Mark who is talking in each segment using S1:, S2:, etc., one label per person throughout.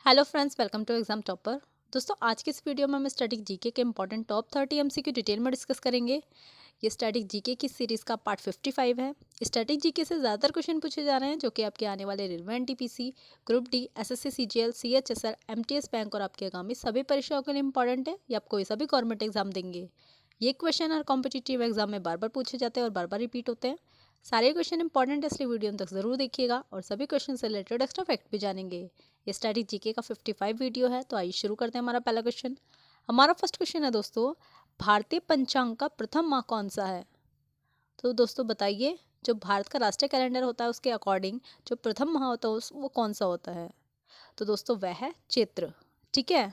S1: Hello friends, welcome to exam topper. दोस्तों, आज की इस वीडियो में हम स्टैटिक जीके के इंपॉर्टेंट टॉप 30 एमसीक्यू डिटेल में डिस्कस करेंगे। ये स्टैटिक जीके की सीरीज का पार्ट 55 है। स्टैटिक जीके से ज़्यादातर क्वेश्चन पूछे जा रहे हैं जो कि आपके आने वाले railway NTPC, group D, SSC CGL, CHSR, MTS bank और आपके आगामी सभी परीक्षाओं के लिए इंपॉर्टेंट है। ये आप कोई सा भी गवर्नमेंट एग्जाम देंगे, ये क्वेश्चन हर कॉम्पिटिटिव एग्जाम में बार बार पूछे जाते हैं और बार बार रिपीट होते हैं। सारे क्वेश्चन इंपॉर्टेंट है, इसलिए वीडियो तक जरूर देखिएगा और सभी क्वेश्चन से रिलेटेड एक्स्ट्रा फैक्ट भी जानेंगे। ये स्टैटिक जीके का 55 वीडियो है। तो आइए शुरू करते हैं हमारा पहला क्वेश्चन। हमारा फर्स्ट क्वेश्चन है दोस्तों, भारतीय पंचांग का प्रथम माह कौन सा है? तो दोस्तों बताइए, जो भारत का राष्ट्रीय कैलेंडर होता है उसके अकॉर्डिंग जो प्रथम माह होता है वो कौन सा होता है? तो दोस्तों वह है चैत्र। ठीक है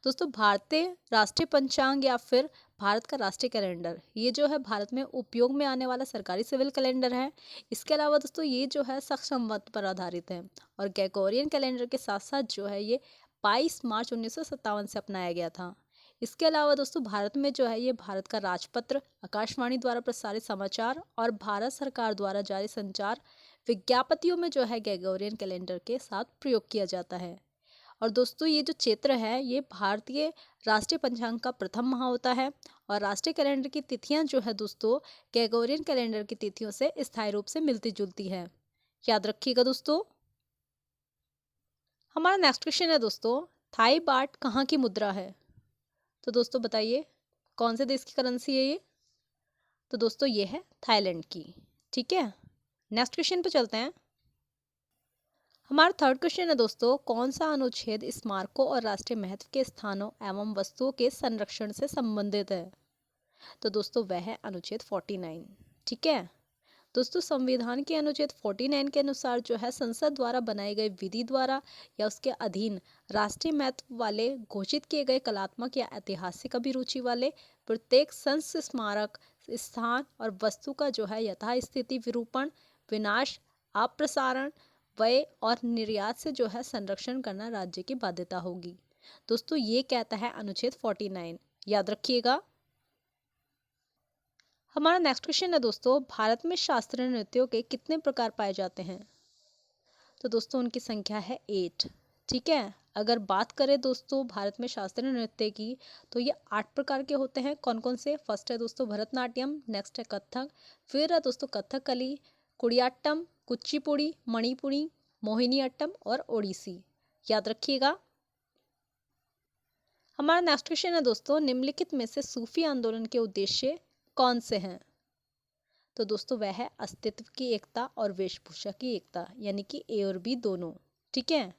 S1: दोस्तों, भारतीय राष्ट्रीय पंचांग या फिर भारत का राष्ट्रीय कैलेंडर, ये जो है भारत में उपयोग में आने वाला सरकारी सिविल कैलेंडर है। इसके अलावा दोस्तों ये जो है शक संवत पर आधारित है और ग्रेगोरियन कैलेंडर के साथ साथ जो है ये 22 मार्च 1957 से अपनाया गया था। इसके अलावा दोस्तों भारत में जो है ये भारत का राजपत्र, आकाशवाणी द्वारा प्रसारित समाचार और भारत सरकार द्वारा जारी संचार विज्ञापतियों में जो है ग्रेगोरियन कैलेंडर के साथ प्रयोग किया जाता है। और दोस्तों ये जो चैत्र है ये भारतीय राष्ट्रीय पंचांग का प्रथम माह होता है और राष्ट्रीय कैलेंडर की तिथियां जो है दोस्तों ग्रेगोरियन कैलेंडर की तिथियों से स्थायी रूप से मिलती जुलती है। याद रखिएगा दोस्तों। हमारा नेक्स्ट क्वेश्चन है दोस्तों, थाई बाट कहाँ की मुद्रा है? तो दोस्तों बताइए, कौन से देश की करेंसी है ये? तो दोस्तों ये है थाईलैंड की। ठीक है, नेक्स्ट क्वेश्चन पे चलते हैं। हमारा थर्ड क्वेश्चन है दोस्तों, कौन सा अनुच्छेद स्मारकों और राष्ट्रीय महत्व के स्थानों एवं वस्तुओं के संरक्षण से संबंधित है? तो दोस्तों वह है अनुच्छेद 49। ठीक है दोस्तों, संविधान के अनुच्छेद 49 के अनुसार जो है संसद द्वारा बनाई गई विधि द्वारा या उसके अधीन राष्ट्रीय महत्व वाले घोषित किए गए कलात्मक या ऐतिहासिक अभिरुचि वाले प्रत्येक संस्थ स्मारक स्थान और वस्तु का जो है यथास्थिति विरूपण, विनाश, अपप्रसारण, व्यय और निर्यात से जो है संरक्षण करना राज्य की बाध्यता होगी। दोस्तों ये कहता है अनुच्छेद 49, याद रखिएगा। हमारा नेक्स्ट क्वेश्चन है दोस्तों, भारत में शास्त्रीय नृत्यों के कितने प्रकार पाए जाते हैं? तो दोस्तों उनकी संख्या है 8। ठीक है, अगर बात करें दोस्तों भारत में शास्त्रीय नृत्य की तो ये 8 प्रकार के होते हैं। कौन कौन से? फर्स्ट है दोस्तों भरतनाट्यम, नेक्स्ट है कथक, फिर है दोस्तों कथकली, कुडियाट्टम, कुचिपुड़ी, मणिपुरी, मोहिनीअट्टम और ओडिसी। याद रखिएगा। हमारा नेक्स्ट क्वेश्चन है दोस्तों, निम्नलिखित में से सूफी आंदोलन के उद्देश्य कौन से हैं? तो दोस्तों वह है अस्तित्व की एकता और वेशभूषा की एकता, यानी कि ए और बी दोनों। ठीक है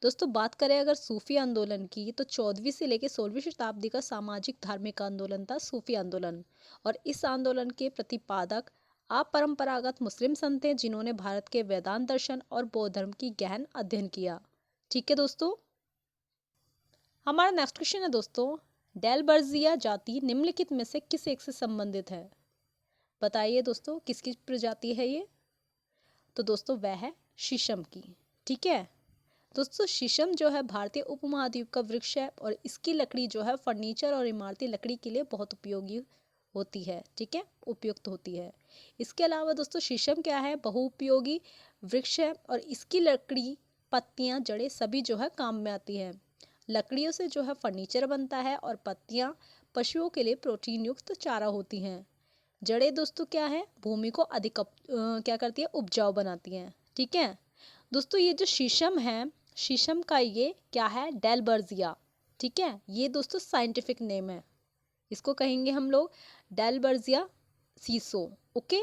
S1: दोस्तों, बात करें अगर सूफी आंदोलन की तो 14वीं से लेकर 16वीं शताब्दी का सामाजिक धार्मिक आंदोलन था सूफी आंदोलन। और इस आंदोलन के प्रतिपादक अपरंपरागत मुस्लिम संत थे जिन्होंने भारत के वेदांत दर्शन और बौद्ध धर्म की गहन अध्ययन किया। ठीक है दोस्तों। हमारा नेक्स्ट क्वेश्चन है दोस्तों, डेलबर्जिया जाति निम्नलिखित में से किस एक से संबंधित है? बताइए दोस्तों किसकी प्रजाति है ये? तो दोस्तों वह है शीशम की। ठीक है दोस्तों, शीशम जो है भारतीय उपमहाद्वीप का वृक्ष है और इसकी लकड़ी जो है फर्नीचर और इमारती लकड़ी के लिए बहुत उपयोगी होती है। ठीक है, उपयुक्त होती है। इसके अलावा दोस्तों शीशम क्या है? बहुउपयोगी वृक्ष है और इसकी लकड़ी, पत्तियां, जड़ें सभी जो है काम में आती है। लकड़ियों से जो है फर्नीचर बनता है और पत्तियां पशुओं के लिए प्रोटीन युक्त चारा होती हैं। जड़ें दोस्तों क्या है? भूमि को अधिक क्या करती है? उपजाऊ बनाती हैं। ठीक है दोस्तों, ये जो शीशम है, शीशम का ये क्या है? डेलबर्जिया। ठीक है, ये दोस्तों साइंटिफिक नेम है, इसको कहेंगे हम लोग डेलबर्जिया सीसो। ओके,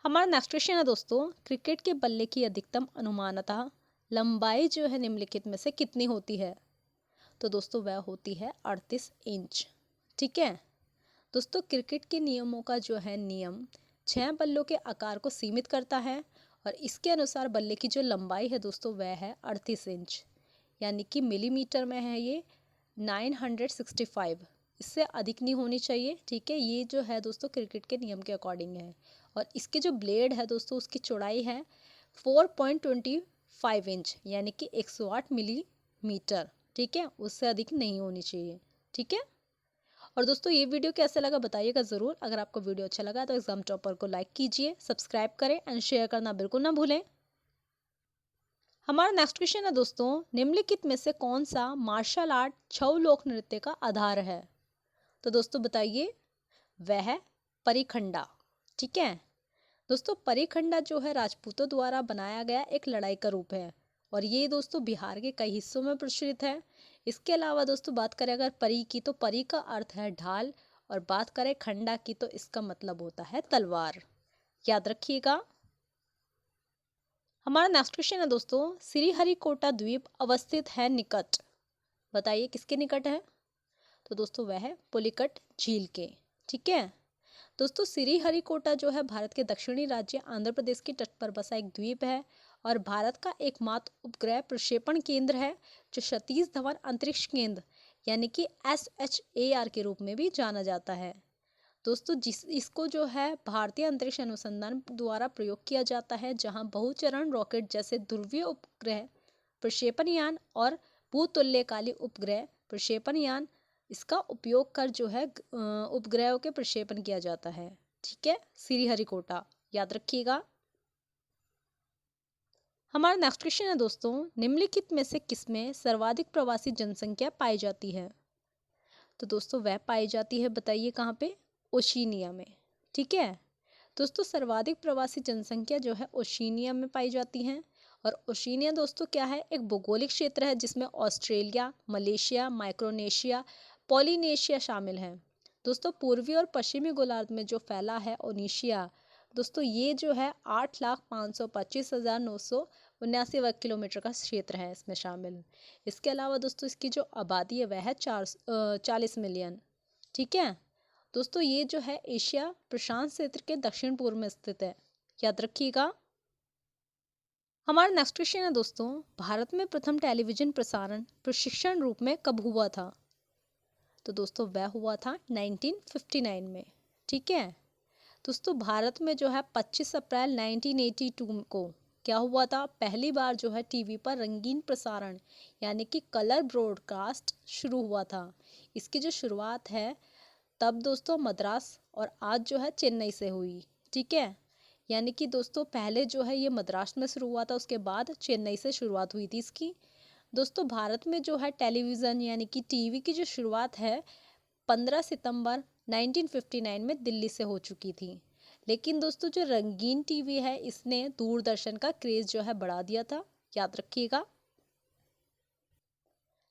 S1: हमारा नेक्स्ट क्वेश्चन है दोस्तों, क्रिकेट के बल्ले की अधिकतम अनुमानतः लंबाई जो है निम्नलिखित में से कितनी होती है? तो दोस्तों वह होती है 38 इंच। ठीक है दोस्तों, क्रिकेट के नियमों का जो है नियम 6 बल्लों के आकार को सीमित करता है और इसके अनुसार बल्ले की जो लंबाई है दोस्तों वह है 38 इंच, यानी कि मिलीमीटर में है ये 965। इससे अधिक नहीं होनी चाहिए। ठीक है, ये जो है दोस्तों क्रिकेट के नियम के अकॉर्डिंग है। और इसके जो ब्लेड है दोस्तों उसकी चौड़ाई है 4.25 इंच, यानी कि 108 मिलीमीटर। ठीक है, उससे अधिक नहीं होनी चाहिए। ठीक है, और दोस्तों ये वीडियो कैसा लगा बताइएगा ज़रूर। अगर आपको वीडियो अच्छा लगा तो एग्जाम टॉपर को लाइक कीजिए, सब्सक्राइब करें एंड शेयर करना बिल्कुल ना भूलें। हमारा नेक्स्ट क्वेश्चन है दोस्तों, निम्नलिखित में से कौन सा मार्शल आर्ट छऊ लोक नृत्य का आधार है? तो दोस्तों बताइए, वह है परिखंडा। ठीक है दोस्तों, परिखंडा जो है राजपूतों द्वारा बनाया गया एक लड़ाई का रूप है और ये दोस्तों बिहार के कई हिस्सों में प्रचलित है। इसके अलावा दोस्तों बात करें अगर परी की, तो परी का अर्थ है ढाल, और बात करें खंडा की तो इसका मतलब होता है तलवार। याद रखिएगा। हमारा नेक्स्ट क्वेश्चन है दोस्तों, श्रीहरिकोटा द्वीप अवस्थित है निकट, बताइए किसके निकट है? तो दोस्तों वह है पुलिकट झील के। ठीक है दोस्तों, श्रीहरिकोटा जो है भारत के दक्षिणी राज्य आंध्र प्रदेश के तट पर बसा एक द्वीप है और भारत का एकमात्र उपग्रह प्रक्षेपण केंद्र है, जो सतीश धवन अंतरिक्ष केंद्र यानी कि SHAR के रूप में भी जाना जाता है। दोस्तों इसको जो है भारतीय अंतरिक्ष अनुसंधान द्वारा प्रयोग किया जाता है, जहां बहुचरण रॉकेट जैसे ध्रुवीय उपग्रह प्रक्षेपण यान और भूतुल्यकाली उपग्रह प्रक्षेपण यान इसका उपयोग कर जो है उपग्रहों के प्रक्षेपण किया जाता है। ठीक है, श्रीहरिकोटा याद रखिएगा। हमारा नेक्स्ट क्वेश्चन है दोस्तों, निम्नलिखित में से किसमें सर्वाधिक प्रवासी जनसंख्या पाई जाती है? तो दोस्तों वह पाई जाती है, बताइए कहाँ पे? ओशिनिया में। ठीक है दोस्तों, सर्वाधिक प्रवासी जनसंख्या जो है ओशिनिया में पाई जाती है। और ओशिनिया दोस्तों क्या है? एक भौगोलिक क्षेत्र है जिसमें ऑस्ट्रेलिया, मलेशिया, माइक्रोनेशिया, पॉलिनेशिया शामिल है। दोस्तों पूर्वी और पश्चिमी गोलार्ध में जो फैला है ओनिशिया, दोस्तों ये जो है 8,525,979 वर्ग किलोमीटर का क्षेत्र है इसमें शामिल। इसके अलावा दोस्तों इसकी जो आबादी है वह है 40 मिलियन। ठीक है दोस्तों, ये जो है एशिया प्रशांत क्षेत्र के दक्षिण पूर्व में स्थित है। याद रखिएगा। हमारा नेक्स्ट क्वेश्चन है दोस्तों, भारत में प्रथम टेलीविजन प्रसारण प्रशिक्षण रूप में कब हुआ था? तो दोस्तों वह हुआ था 1959 में। ठीक है दोस्तों, भारत में जो है 25 अप्रैल 1982 को क्या हुआ था? पहली बार जो है टीवी पर रंगीन प्रसारण यानी कि कलर ब्रॉडकास्ट शुरू हुआ था। इसकी जो शुरुआत है तब दोस्तों मद्रास और आज जो है चेन्नई से हुई। ठीक है, यानी कि दोस्तों पहले जो है ये मद्रास में शुरू हुआ था, उसके बाद चेन्नई से शुरुआत हुई थी इसकी। दोस्तों भारत में जो है टेलीविज़न यानी कि टीवी की जो शुरुआत है 15 सितंबर 1959 में दिल्ली से हो चुकी थी। लेकिन दोस्तों जो रंगीन टीवी है इसने दूरदर्शन का क्रेज जो है बढ़ा दिया था। याद रखिएगा।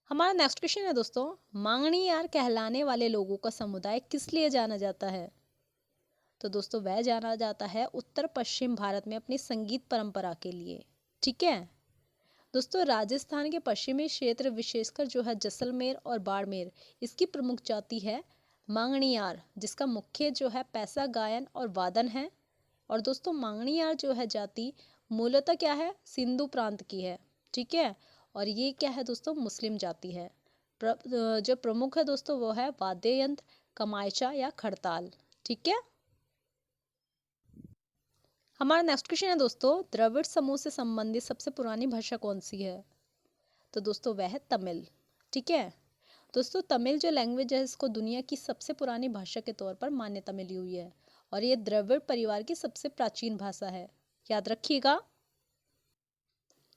S1: हमारा नेक्स्ट क्वेश्चन है दोस्तों, मांगणियार कहलाने वाले लोगों का समुदाय किस लिए जाना जाता है? तो दोस्तों वह जाना जाता है उत्तर पश्चिम भारत में अपनी संगीत परंपरा के लिए। ठीक है दोस्तों, राजस्थान के पश्चिमी क्षेत्र विशेषकर जो है जैसलमेर और बाड़मेर, इसकी प्रमुख जाति है मांगणियार, जिसका मुख्य जो है पैसा गायन और वादन है। और दोस्तों मांगणियार जो है जाति मूलतः क्या है? सिंधु प्रांत की है। ठीक है, और ये क्या है दोस्तों? मुस्लिम जाति है। जो प्रमुख है दोस्तों वो है वाद्य यंत्र, कमायचा या खड़ताल। ठीक है, हमारा नेक्स्ट क्वेश्चन है दोस्तों, द्रविड़ समूह से संबंधित सबसे पुरानी भाषा कौन सी है? तो दोस्तों वह है तमिल। ठीक है दोस्तों, तमिल जो लैंग्वेज है इसको दुनिया की सबसे पुरानी भाषा के तौर पर मान्यता मिली हुई है और ये द्रविड़ परिवार की सबसे प्राचीन भाषा है। याद रखिएगा।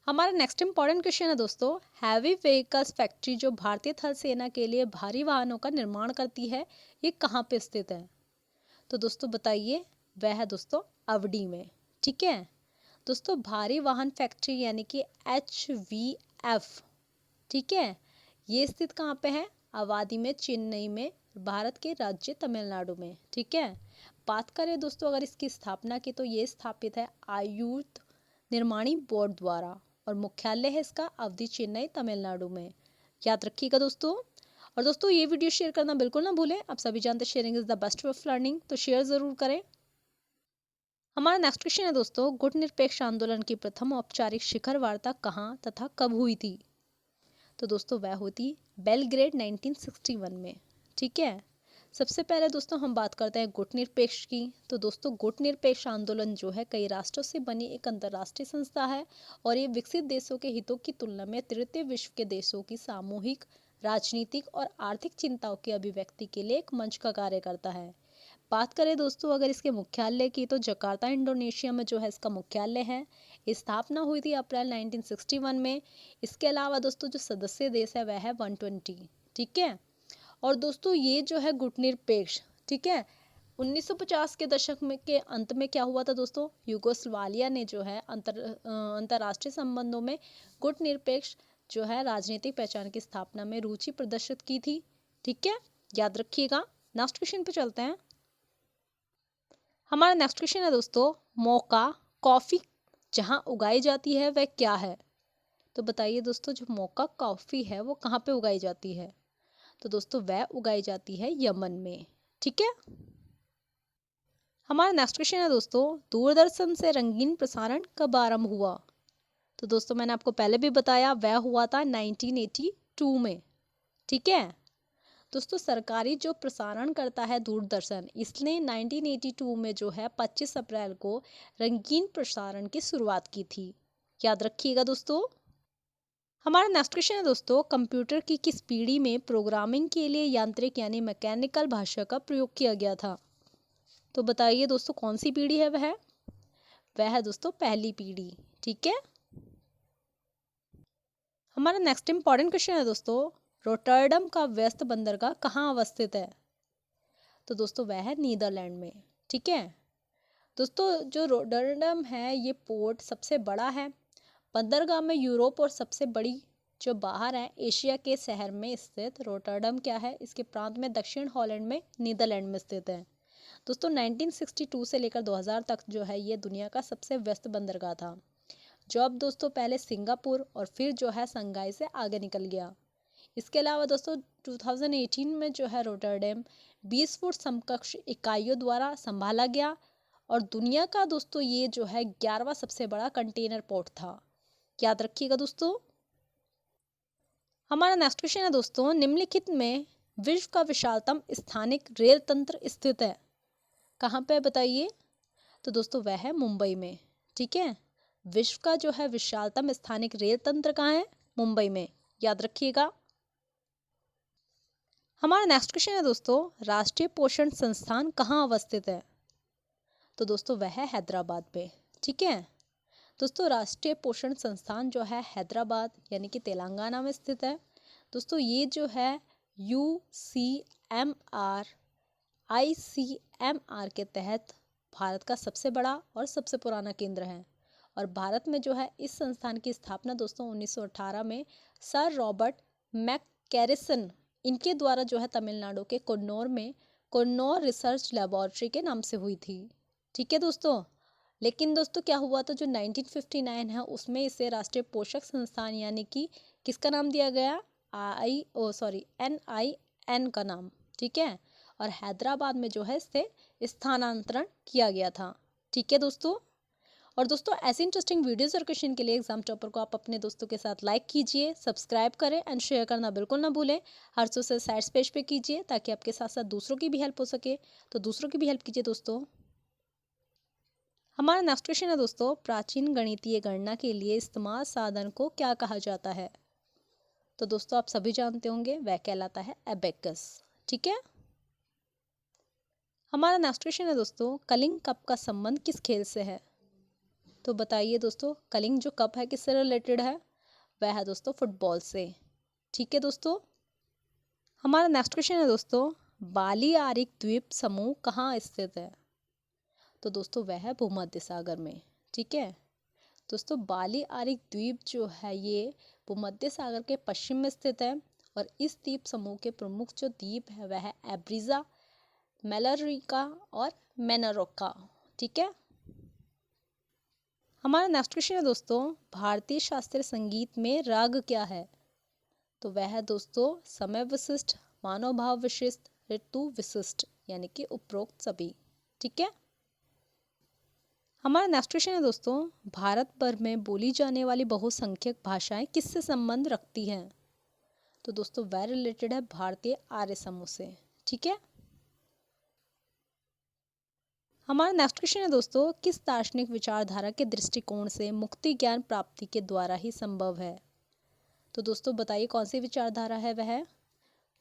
S1: हमारा नेक्स्ट इंपॉर्टेंट क्वेश्चन है दोस्तों, हैवी व्हीकल्स फैक्ट्री जो भारतीय थल सेना के लिए भारी वाहनों का निर्माण करती है, ये कहाँ पे स्थित है? तो दोस्तों बताइए, वह है दोस्तों अवडी में। ठीक है दोस्तों, भारी वाहन फैक्ट्री यानी कि HVF, ठीक है, ये स्थित कहाँ पे है? आबादी में चेन्नई में, भारत के राज्य तमिलनाडु में। ठीक है, बात करें दोस्तों अगर इसकी स्थापना की, तो ये स्थापित है आयुध निर्माणी बोर्ड द्वारा और मुख्यालय है इसका अवधि चेन्नई तमिलनाडु में। याद रखिएगा दोस्तों। और दोस्तों ये वीडियो शेयर करना बिल्कुल ना भूलें। आप सभी जानते हैं sharing is the best way of learning, तो शेयर जरूर करें। हमारा नेक्स्ट क्वेश्चन है दोस्तों, गुट निरपेक्ष आंदोलन की प्रथम औपचारिक शिखर वार्ता कहाँ तथा कब हुई थी? तो दोस्तों वह होती बेलग्रेड 1961 में। ठीक है, सबसे पहले दोस्तों हम बात करते हैं गुट निरपेक्ष की। तो दोस्तों गुट निरपेक्ष आंदोलन जो है कई राष्ट्रों से बनी एक अंतर्राष्ट्रीय संस्था है और ये विकसित देशों के हितों की तुलना में तृतीय विश्व के देशों की सामूहिक राजनीतिक और आर्थिक चिंताओं की अभिव्यक्ति के लिए एक मंच का कार्य करता है। बात करें दोस्तों अगर इसके मुख्यालय की, तो जकार्ता इंडोनेशिया में जो है इसका मुख्यालय है। ये स्थापना हुई थी अप्रैल 1961 में। इसके अलावा दोस्तों जो सदस्य देश है वह है 120। ठीक है। और दोस्तों ये जो है गुटनिरपेक्ष, ठीक है, 1950 के दशक में के अंत में क्या हुआ था दोस्तों, यूगोस्लाविया ने जो है अंतर्राष्ट्रीय संबंधों में गुटनिरपेक्ष जो है राजनीतिक पहचान की स्थापना में रुचि प्रदर्शित की थी। ठीक है, याद रखिएगा। नेक्स्ट क्वेश्चन पे चलते हैं। हमारा नेक्स्ट क्वेश्चन है दोस्तों, मोका कॉफी जहाँ उगाई जाती है वह क्या है। तो बताइए दोस्तों, जो मोका कॉफी है वो कहाँ पे उगाई जाती है। तो दोस्तों वह उगाई जाती है यमन में। ठीक है। हमारा नेक्स्ट क्वेश्चन है दोस्तों, दूरदर्शन से रंगीन प्रसारण कब आरंभ हुआ। तो दोस्तों मैंने आपको पहले भी बताया, वह हुआ था 1982 में। ठीक है दोस्तों, सरकारी जो प्रसारण करता है दूरदर्शन, इसने 1982 में जो है 25 अप्रैल को रंगीन प्रसारण की शुरुआत की थी। याद रखिएगा दोस्तों। हमारा नेक्स्ट क्वेश्चन है दोस्तों, कंप्यूटर की किस पीढ़ी में प्रोग्रामिंग के लिए यांत्रिक यानी मैकेनिकल भाषा का प्रयोग किया गया था। तो बताइए दोस्तों कौन सी पीढ़ी है वह है दोस्तों पहली पीढ़ी। ठीक है। हमारा नेक्स्ट इंपॉर्टेंट क्वेश्चन है दोस्तों, रोटरडम का व्यस्त बंदरगाह कहाँ अवस्थित है। तो दोस्तों वह है नीदरलैंड में। ठीक है दोस्तों, जो रोटरडम है ये पोर्ट सबसे बड़ा है बंदरगाह में यूरोप, और सबसे बड़ी जो बाहर है एशिया के शहर में स्थित रोटरडम क्या है, इसके प्रांत में दक्षिण हॉलैंड में नीदरलैंड में स्थित है। दोस्तों 1962 से लेकर 2000 तक जो है ये दुनिया का सबसे व्यस्त बंदरगाह था, जो अब दोस्तों पहले सिंगापुर और फिर जो है संघाई से आगे निकल गया। इसके अलावा दोस्तों 2018 में जो है रोटरडैम 20 फुट समकक्ष इकाइयों द्वारा संभाला गया, और दुनिया का दोस्तों ये जो है 11वां सबसे बड़ा कंटेनर पोर्ट था। याद रखिएगा दोस्तों। हमारा नेक्स्ट क्वेश्चन है दोस्तों, निम्नलिखित में विश्व का विशालतम स्थानिक रेल तंत्र स्थित है। कहाँ पे बताइए। तो दोस्तों वह है मुंबई में। ठीक है, विश्व का जो है विशालतम स्थानिक रेल तंत्र कहाँ है, मुंबई में। याद रखिएगा। हमारा नेक्स्ट क्वेश्चन है दोस्तों, राष्ट्रीय पोषण संस्थान कहाँ अवस्थित है। तो दोस्तों वह है हैदराबाद में। ठीक है दोस्तों, राष्ट्रीय पोषण संस्थान जो है हैदराबाद यानी कि तेलंगाना में स्थित है। दोस्तों ये जो है ICMR के तहत भारत का सबसे बड़ा और सबसे पुराना केंद्र है, और भारत में जो है इस संस्थान की स्थापना दोस्तों 1918 में सर रॉबर्ट मैककैरिसन इनके द्वारा जो है तमिलनाडु के कन्नौर में कन्नौर रिसर्च लेबोरेटरी के नाम से हुई थी। ठीक है दोस्तों, लेकिन दोस्तों क्या हुआ था, जो 1959 है उसमें इसे राष्ट्रीय पोषक संस्थान यानी कि किसका नाम दिया गया, NIN का नाम। ठीक है, और हैदराबाद में जो है इसे स्थानांतरण किया गया था। ठीक है दोस्तों। और दोस्तों ऐसे इंटरेस्टिंग वीडियोस और क्वेश्चन के लिए एग्जाम टॉपर को आप अपने दोस्तों के साथ लाइक कीजिए, सब्सक्राइब करें एंड शेयर करना बिल्कुल ना भूलें। हर सोशल साइट्स पेज पे कीजिए ताकि आपके साथ साथ दूसरों की भी हेल्प हो सके, तो दूसरों की भी हेल्प कीजिए दोस्तों। हमारा नेक्स्ट क्वेश्चन है दोस्तों, प्राचीन गणितीय गणना के लिए इस्तेमाल साधन को क्या कहा जाता है। तो दोस्तों आप सभी जानते होंगे वह कहलाता है एबेकस। ठीक है। हमारा नेक्स्ट क्वेश्चन है दोस्तों, कलिंग कप का संबंध किस खेल से है। तो बताइए दोस्तों, कलिंग जो कप है किससे रिलेटेड है, वह है दोस्तों फुटबॉल से। ठीक है दोस्तों। हमारा नेक्स्ट क्वेश्चन है दोस्तों, बाली आरिक द्वीप समूह कहाँ स्थित है। तो दोस्तों वह है भूमध्य सागर में। ठीक है दोस्तों, बाली आरिक द्वीप जो है ये भूमध्य सागर के पश्चिम में स्थित है, और इस द्वीप समूह के प्रमुख जो द्वीप है वह है एब्रिजा, मेलारिका और मेनारोका। ठीक है। हमारा नेक्स्ट क्वेश्चन है दोस्तों, भारतीय शास्त्रीय संगीत में राग क्या है। तो वह है दोस्तों समय विशिष्ट, मानव भाव विशिष्ट, ऋतु विशिष्ट, यानी कि उपरोक्त सभी। ठीक है। हमारा नेक्स्ट क्वेश्चन है दोस्तों, भारत भर में बोली जाने वाली बहुसंख्यक भाषाएं किससे संबंध रखती हैं। तो दोस्तों वह रिलेटेड है भारतीय आर्य समूह से। ठीक है। हमारा नेक्स्ट क्वेश्चन है दोस्तों, किस दार्शनिक विचारधारा के दृष्टिकोण से मुक्ति ज्ञान प्राप्ति के द्वारा ही संभव है। तो दोस्तों बताइए कौन सी विचारधारा है वह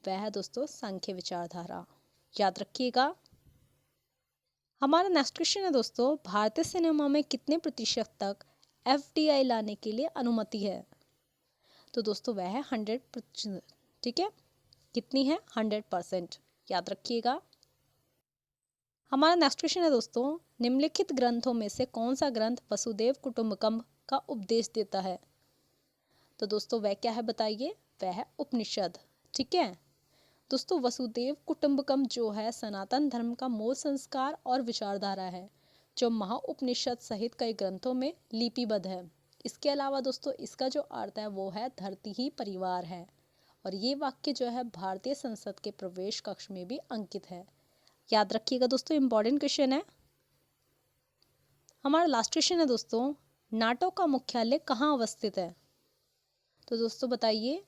S1: है दोस्तों सांख्य विचारधारा। याद रखिएगा। हमारा नेक्स्ट क्वेश्चन है दोस्तों, भारतीय सिनेमा में कितने प्रतिशत तक FDI लाने के लिए अनुमति है? तो दोस्तों वह है 100%। ठीक है, कितनी है? 100%, याद रखिएगा। हमारा नेक्स्ट क्वेश्चन है दोस्तों, निम्नलिखित ग्रंथों में से कौन सा ग्रंथ वसुदेव कुटुंबकम का उपदेश देता है? तो दोस्तों वह क्या है बताइए? वह है उपनिषद। ठीक है दोस्तों, वसुदेव कुटुंबकम जो है सनातन धर्म का मूल संस्कार और विचारधारा है, जो महाउपनिषद सहित कई ग्रंथों में लिपिबद्ध है। इसके अलावा दोस्तों इसका जो अर्थ है वो है धरती ही परिवार है, और ये वाक्य जो है भारतीय संसद के प्रवेश कक्ष में भी अंकित है। याद रखिएगा दोस्तों, इंपॉर्टेंट क्वेश्चन है। हमारा लास्ट क्वेश्चन है दोस्तों, नाटो का मुख्यालय कहाँ अवस्थित है? तो दोस्तों बताइए,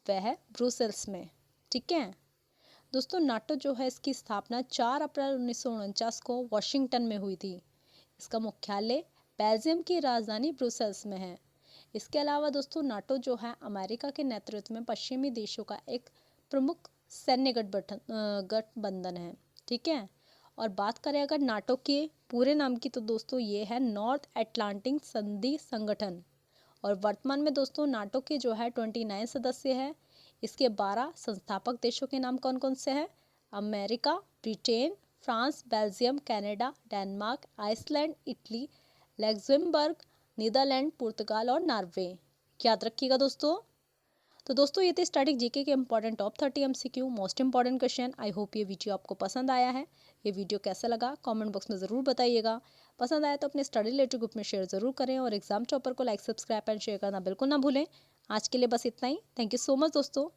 S1: वह है ब्रुसेल्स में। ठीक है दोस्तों, नाटो जो है इसकी स्थापना 4 अप्रैल 1949 को वॉशिंगटन में हुई थी। इसका मुख्यालय बेल्जियम की राजधानी ब्रुसेल्स में है। इसके अलावा दोस्तों नाटो जो है अमेरिका के नेतृत्व में पश्चिमी देशों का एक प्रमुख सैन्य गठबंधन है। ठीक है, और बात करें अगर नाटो के पूरे नाम की, तो दोस्तों ये है नॉर्थ अटलांटिक संधि संगठन। और वर्तमान में दोस्तों नाटो के जो है 29 सदस्य हैं। इसके 12 संस्थापक देशों के नाम कौन कौन से हैं? America, Britain, France, Belgium, Canada, Denmark, Iceland, Italy, Luxembourg, Netherland, पुर्तगाल और नॉर्वे। याद रखिएगा दोस्तों। तो दोस्तों ये थे स्टैटिक जीके के important top 30 MCQ most important question. I hope ये वीडियो आपको पसंद आया है। ये वीडियो कैसा लगा कमेंट बॉक्स में ज़रूर बताइएगा। पसंद आया तो अपने स्टडी रिलेटेड ग्रुप में शेयर ज़रूर करें, और एग्जाम टॉपर को लाइक, सब्सक्राइब एंड शेयर करना बिल्कुल ना भूलें। आज के लिए बस इतना ही। थैंक यू सो मच दोस्तों।